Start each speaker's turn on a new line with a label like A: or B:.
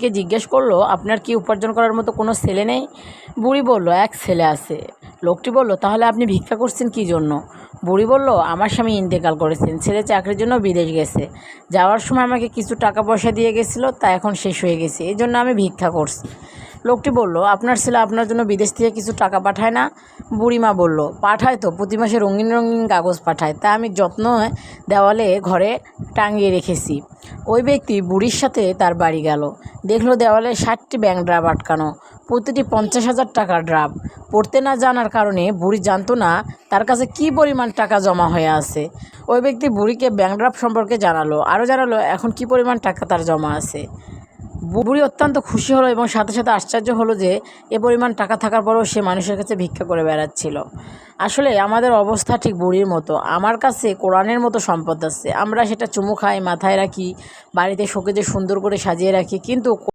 A: কে জিজ্ঞেস করলো, আপনার কি উপার্জন করার মতো কোনো ছেলে নেই? বুড়ি বলল, এক ছেলে আছে। লোকটি বলল, তাহলে আপনি ভিক্ষা করছেন কি জন্য? বুড়ি বলল, আমার স্বামী ইন্তেকাল করেছেন, ছেলে চাকরির জন্য বিদেশ গেছে, যাওয়ার সময় আমাকে কিছু টাকা পয়সা দিয়ে গেছিলো, তা এখন শেষ হয়ে গেছে, এই জন্য আমি ভিক্ষা করছি। লোকটি বলল, আপনার ছেলে আপনার জন্য বিদেশ থেকে কিছু টাকা পাঠায় না? বুড়িমা বলল, পাঠায় তো, প্রতি মাসে রঙিন রঙিন কাগজ পাঠায়, তা আমি যত্ন দেওয়ালে ঘরে টাঙিয়ে রেখেছি। ওই ব্যক্তি বুড়ির সাথে তার বাড়ি গেল, দেখলো দেওয়ালে 60টি ব্যাংক ড্রাফ আটকানো, প্রতিটি 50,000 টাকার ড্রাফ। পড়তে না জানার কারণে বুড়ি জানতো না তার কাছে কী পরিমাণ টাকা জমা হয়ে আছে। ওই ব্যক্তি বুড়িকে ব্যাংক ড্রাফ সম্পর্কে জানালো, আরও জানালো এখন কী পরিমাণ টাকা তার জমা আছে। বুড়ি অত্যন্ত খুশি হলো এবং সাথে সাথে আশ্চর্য হলো যে এ পরিমাণ টাকা থাকার পরেও সে মানুষের কাছে ভিক্ষা করে বেড়াচ্ছিল। আসলে আমাদের অবস্থা ঠিক বুড়ির মতো। আমার কাছে কোরআনের মতো সম্পদ আছে, আমরা সেটা চুমু খাই, মাথায় রাখি, বাড়িতে শোকেজে সুন্দর করে সাজিয়ে রাখি, কিন্তু